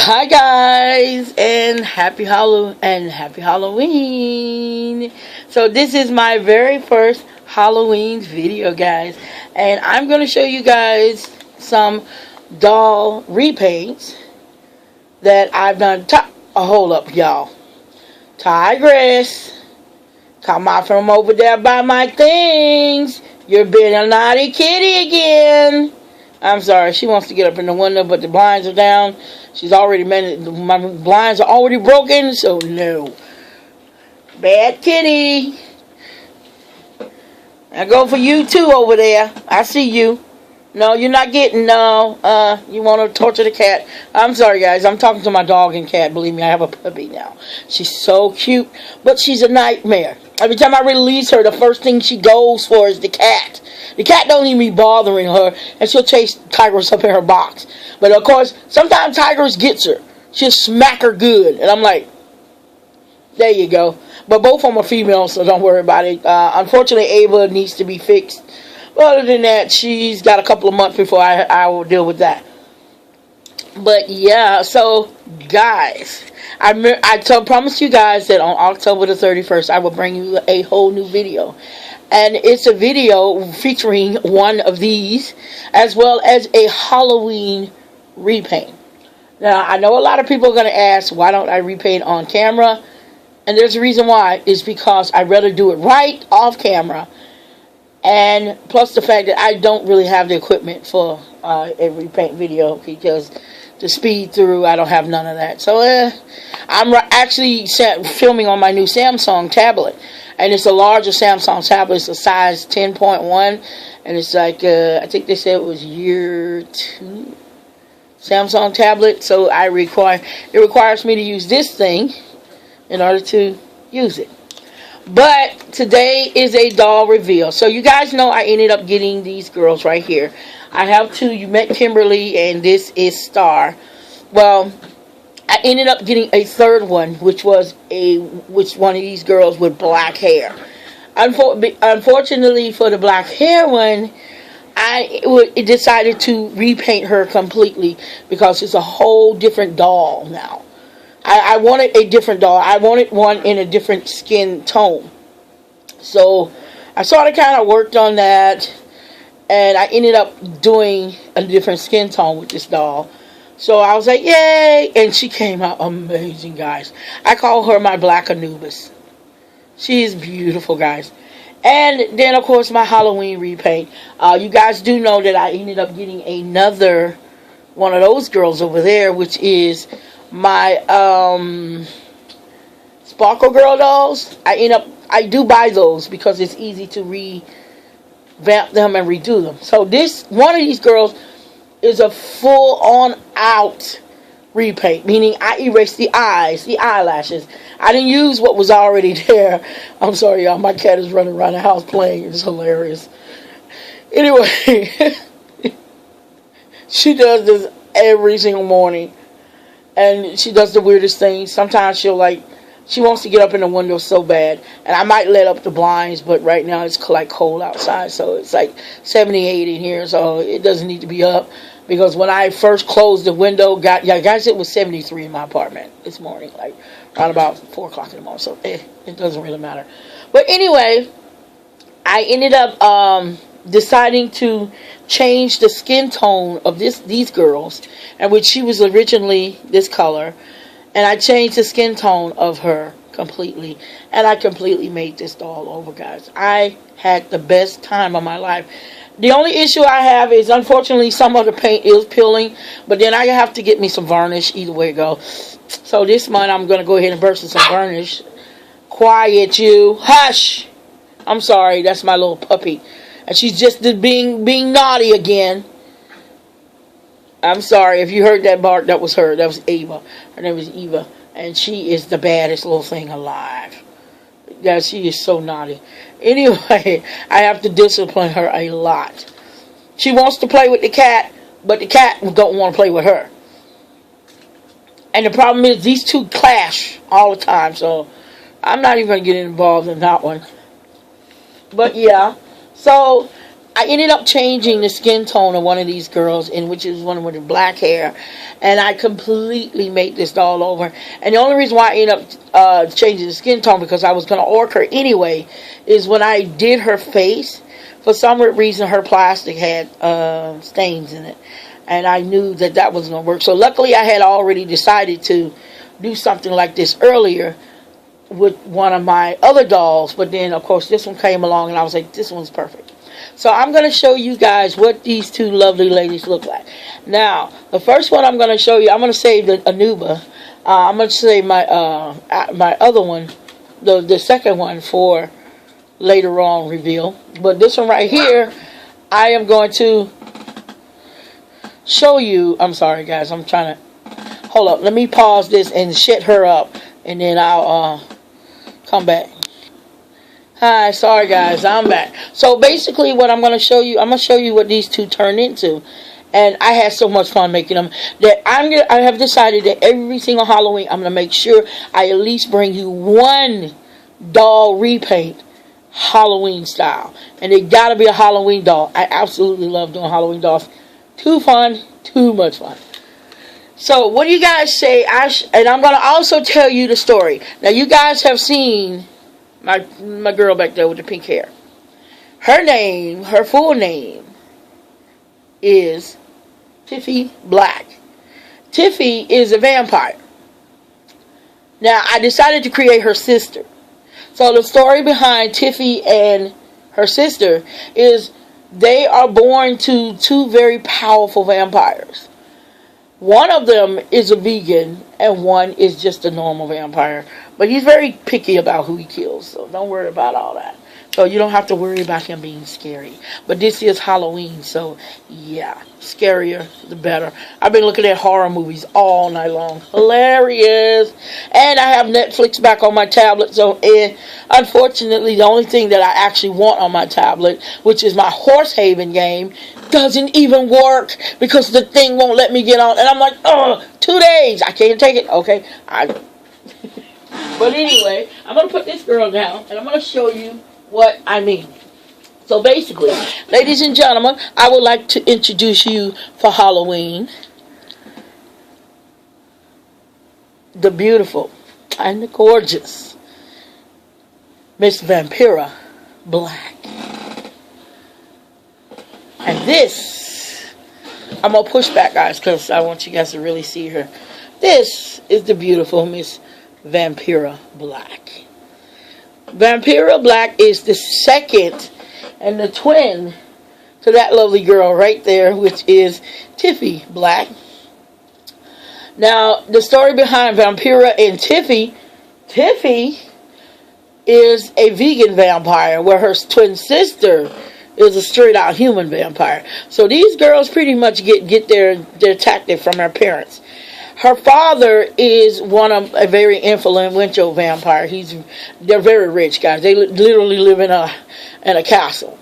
Hi guys, and happy Halloween. So this is my very first Halloween video, guys, and I'm going to show you guys some doll repaints that I've done. Hold up, y'all. Tigress, come out from over there by my things. You're being a naughty kitty again. I'm sorry, she wants to get up in the window, but the blinds are down. She's already my blinds are already broken, so no. Bad kitty. I go for you too over there. I see you. No, you're not getting, no. You want to torture the cat. I'm sorry, guys. I'm talking to my dog and cat. Believe me, I have a puppy now. She's so cute, but she's a nightmare. Every time I release her, the first thing she goes for is the cat. The cat don't even be bothering her, and she'll chase Tigress up in her box. But, of course, sometimes Tigress gets her. She'll smack her good. And I'm like, there you go. But both of them are females, so don't worry about it. Unfortunately, Ava needs to be fixed. But other than that, she's got a couple of months before I will deal with that. But, yeah, so, guys, I promised you guys that on October the 31st, I will bring you a whole new video. And it's a video featuring one of these, as well as a Halloween repaint. Now, I know a lot of people are going to ask, why don't I repaint on camera? And there's a reason why. It's because I'd rather do it right off camera. And plus the fact that I don't really have the equipment for a repaint video, because to speed through, I don't have none of that. So I'm actually filming on my new Samsung tablet. And it's a larger Samsung tablet. It's a size 10.1. And it's like, I think they said it was year 2 Samsung tablet. So it requires me to use this thing in order to use it. But today is a doll reveal. So you guys know I ended up getting these girls right here. I have two. You met Kimberly, and this is Star. Well, I ended up getting a third one, which one of these girls with black hair. Unfortunately for the black hair one, I decided to repaint her completely because it's a whole different doll now. I wanted a different doll. I wanted one in a different skin tone. So I sort of kind of worked on that, and I ended up doing a different skin tone with this doll. So I was like, yay! And she came out amazing, guys. I call her my Black Anubis. She is beautiful, guys. And then, of course, my Halloween repaint. You guys do know that I ended up getting another one of those girls over there, which is my Sparkle Girl dolls. I do buy those because it's easy to revamp them and redo them. So one of these girls is a full-on out repaint, meaning I erased the eyes, the eyelashes. I didn't use what was already there. I'm sorry, y'all. My cat is running around the house playing. It's hilarious. Anyway, she does this every single morning, and she does the weirdest things. Sometimes she wants to get up in the window so bad, and I might let up the blinds, but right now it's like cold outside, so it's like 78 in here, so it doesn't need to be up. Because when I first closed the window, guys, it was 73 in my apartment this morning, like around about 4 o'clock in the morning, so it doesn't really matter. But anyway, I ended up deciding to change the skin tone of these girls, and which she was originally this color, and I changed the skin tone of her completely, and I completely made this doll over, guys. I had the best time of my life. The only issue I have is, unfortunately, some of the paint is peeling, but then I have to get me some varnish either way it goes. So this month I'm going to go ahead and burst some varnish. Quiet, you. Hush! I'm sorry, that's my little puppy. And she's just being naughty again. I'm sorry, if you heard that bark, that was her. That was Ava. Her name is Eva. And she is the baddest little thing alive. Yeah, she is so naughty. Anyway, I have to discipline her a lot. She wants to play with the cat, but the cat don't want to play with her. And the problem is these two clash all the time, so I'm not even going to get involved in that one. But yeah, so I ended up changing the skin tone of one of these girls, and which is one with the black hair, and I completely made this doll over. And the only reason why I ended up changing the skin tone, because I was going to orc her anyway, is when I did her face, for some reason her plastic had stains in it, and I knew that that wasn't going to work. So luckily I had already decided to do something like this earlier with one of my other dolls, but then of course this one came along and I was like, this one's perfect. So I'm going to show you guys what these two lovely ladies look like. Now, the first one I'm going to show you, I'm going to save the Anuba. I'm going to save my my other one, the second one, for later on reveal. But this one right here, I am going to show you. I'm sorry guys, I'm trying to hold up. Let me pause this and shut her up, and then I'll come back. Hi, sorry guys, I'm back. So basically what I'm going to show you, I'm going to show you what these two turn into. And I had so much fun making them that I have decided that every single Halloween I'm going to make sure I at least bring you one doll repaint Halloween style. And it got to be a Halloween doll. I absolutely love doing Halloween dolls. Too fun, too much fun. So what do you guys say? And I'm going to also tell you the story. Now you guys have seen my girl back there with the pink hair. Her name, her full name, is Tiffy Black. Tiffy is a vampire. Now, I decided to create her sister. So the story behind Tiffy and her sister is they are born to two very powerful vampires. One of them is a vegan, and one is just a normal vampire. But he's very picky about who he kills, so don't worry about all that. So you don't have to worry about him being scary. But this is Halloween, so yeah, scarier the better. I've been looking at horror movies all night long. Hilarious. And I have Netflix back on my tablet, so unfortunately the only thing that I actually want on my tablet, which is my Horsehaven game, doesn't even work because the thing won't let me get on. And I'm like, oh, 2 days. I can't take it. Okay. But anyway, I'm going to put this girl down and I'm going to show you what I mean. So basically, ladies and gentlemen, I would like to introduce you for Halloween the beautiful and the gorgeous Miss Vampira Black. And this, I'm going to push back, guys, because I want you guys to really see her. This is the beautiful Miss Vampira Black. Vampira Black is the second and the twin to that lovely girl right there, which is Tiffy Black. Now, the story behind Vampira and Tiffy is a vegan vampire, where her twin sister is a straight out human vampire. So these girls pretty much get their tactic from their parents. Her father is a very influential vampire. They're very rich, guys. They literally live in a castle.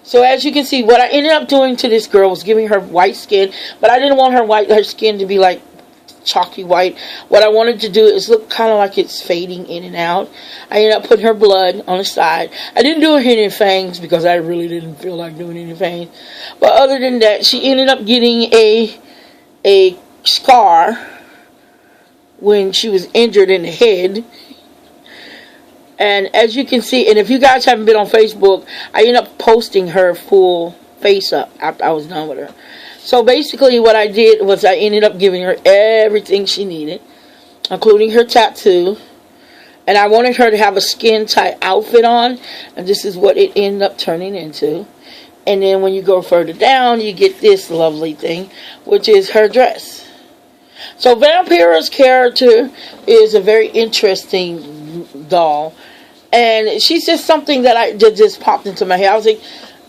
So as you can see, what I ended up doing to this girl was giving her white skin, but I didn't want her skin to be like chalky white. What I wanted to do is look kind of like it's fading in and out. I ended up putting her blood on the side. I didn't do her any fangs because I really didn't feel like doing any fangs. But other than that, she ended up getting a scar when she was injured in the head. And as you can see, and if you guys haven't been on Facebook, I ended up posting her full face up after I was done with her. So basically what I did was I ended up giving her everything she needed, including her tattoo. And I wanted her to have a skin tight outfit on, and this is what it ended up turning into. And then when you go further down, you get this lovely thing, which is her dress. So Vampira's character is a very interesting doll, and she's just something that just popped into my head. I was like,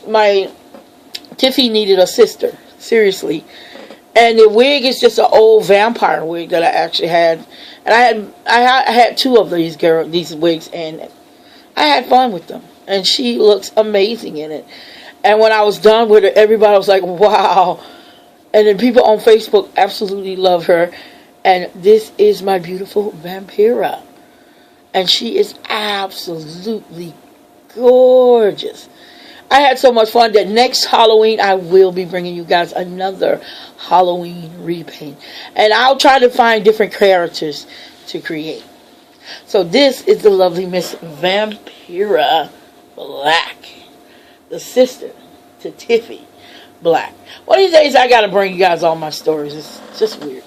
my Tiffy needed a sister, seriously. And the wig is just an old vampire wig that I actually had, and I had two of these wigs, and I had fun with them, and she looks amazing in it. And when I was done with her, everybody was like, wow. And then people on Facebook absolutely love her. And this is my beautiful Vampira. And she is absolutely gorgeous. I had so much fun that next Halloween I will be bringing you guys another Halloween repaint. And I'll try to find different characters to create. So this is the lovely Miss Vampira Black. The sister to Tiffy Black. One of these days I gotta bring you guys all my stories. It's just weird.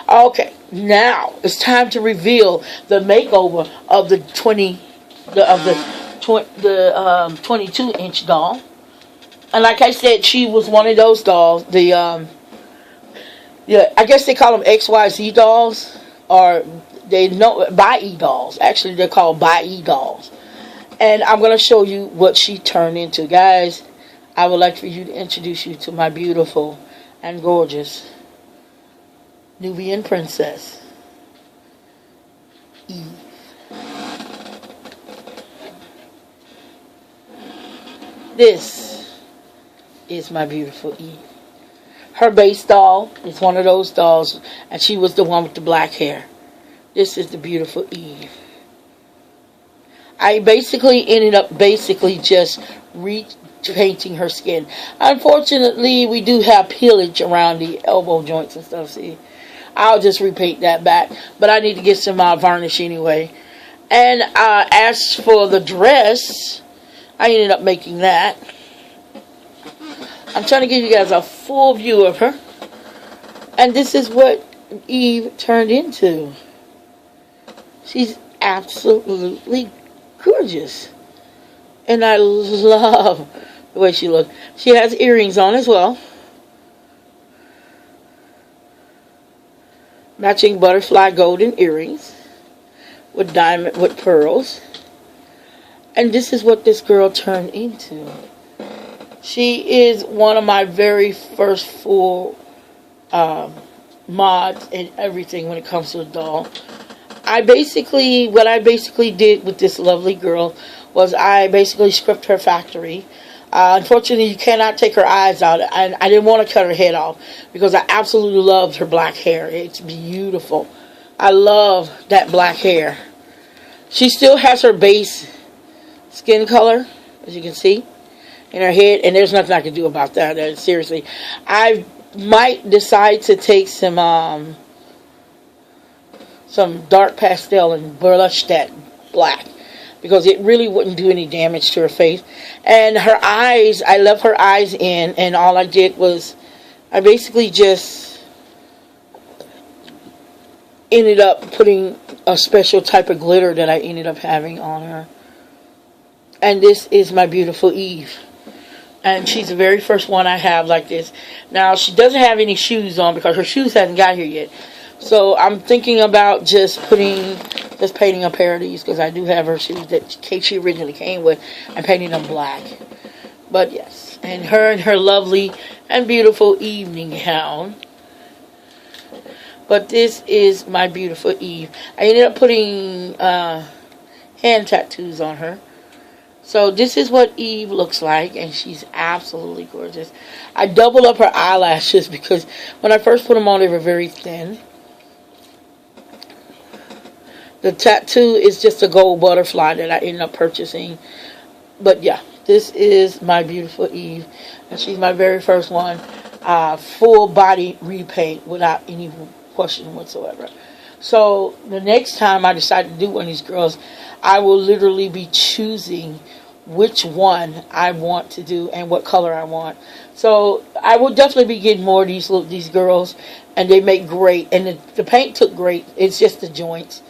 Okay, now it's time to reveal the makeover of the 22-inch doll. And like I said, she was one of those dolls. Yeah, I guess they call them XYZ dolls, or they know by-E dolls. Actually, they're called by-E dolls. And I'm gonna show you what she turned into, guys. I would like for you to introduce you to my beautiful and gorgeous Nubian princess, Eve. This is my beautiful Eve. Her base doll is one of those dolls, and she was the one with the black hair. This is the beautiful Eve. I basically ended up just repainting her skin. Unfortunately, we do have peelage around the elbow joints and stuff. See, I'll just repaint that back, but I need to get some varnish anyway. And as for the dress, I ended up making that. I'm trying to give you guys a full view of her. And this is what Eve turned into. She's absolutely gorgeous. And I love the way she looks. She has earrings on as well. Matching butterfly golden earrings with pearls. And this is what this girl turned into. She is one of my very first full mods and everything when it comes to a doll. What I basically did with this lovely girl was I basically scripted her factory. Unfortunately, you cannot take her eyes out. And I didn't want to cut her head off because I absolutely loved her black hair. It's beautiful. I love that black hair. She still has her base skin color, as you can see, in her head, and there's nothing I can do about that. Seriously, I might decide to take some dark pastel and blush that black, because it really wouldn't do any damage to her face. And her eyes, I left her eyes in, and all I did was I basically just ended up putting a special type of glitter that I ended up having on her. And this is my beautiful Eve. And she's the very first one I have like this. Now, she doesn't have any shoes on because her shoes hasn't got here yet. So I'm thinking about just painting a pair of these, because I do have her shoes that she originally came with, and painting them black. But yes, and her lovely and beautiful evening gown. But this is my beautiful Eve. I ended up putting hand tattoos on her. So this is what Eve looks like, and she's absolutely gorgeous. I doubled up her eyelashes because when I first put them on, they were very thin. The tattoo is just a gold butterfly that I ended up purchasing. But yeah, this is my beautiful Eve, and she's my very first one. Full body repaint without any question whatsoever. So the next time I decide to do one of these girls, I will literally be choosing which one I want to do and what color I want. So I will definitely be getting more of these girls, and they make great, and the paint took great. It's just the joints.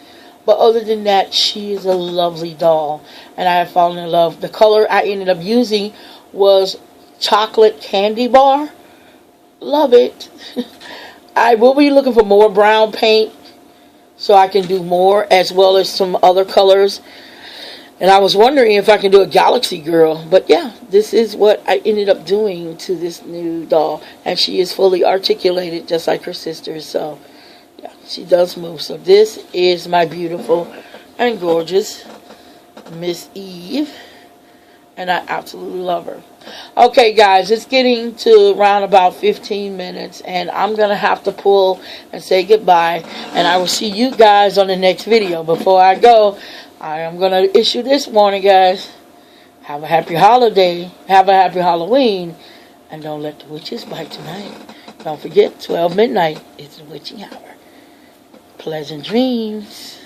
But other than that, she is a lovely doll, and I have fallen in love. The color I ended up using was chocolate candy bar. Love it. I will be looking for more brown paint so I can do more, as well as some other colors. And I was wondering if I can do a Galaxy Girl. But yeah, this is what I ended up doing to this new doll. And she is fully articulated, just like her sister. So yeah, she does move. So this is my beautiful and gorgeous Miss Eve. And I absolutely love her. Okay, guys, it's getting to around about 15 minutes. And I'm going to have to pull and say goodbye. And I will see you guys on the next video. Before I go, I am going to issue this warning, guys. Have a happy holiday. Have a happy Halloween. And don't let the witches bite tonight. Don't forget, 12 midnight is the witching hour. Pleasant dreams.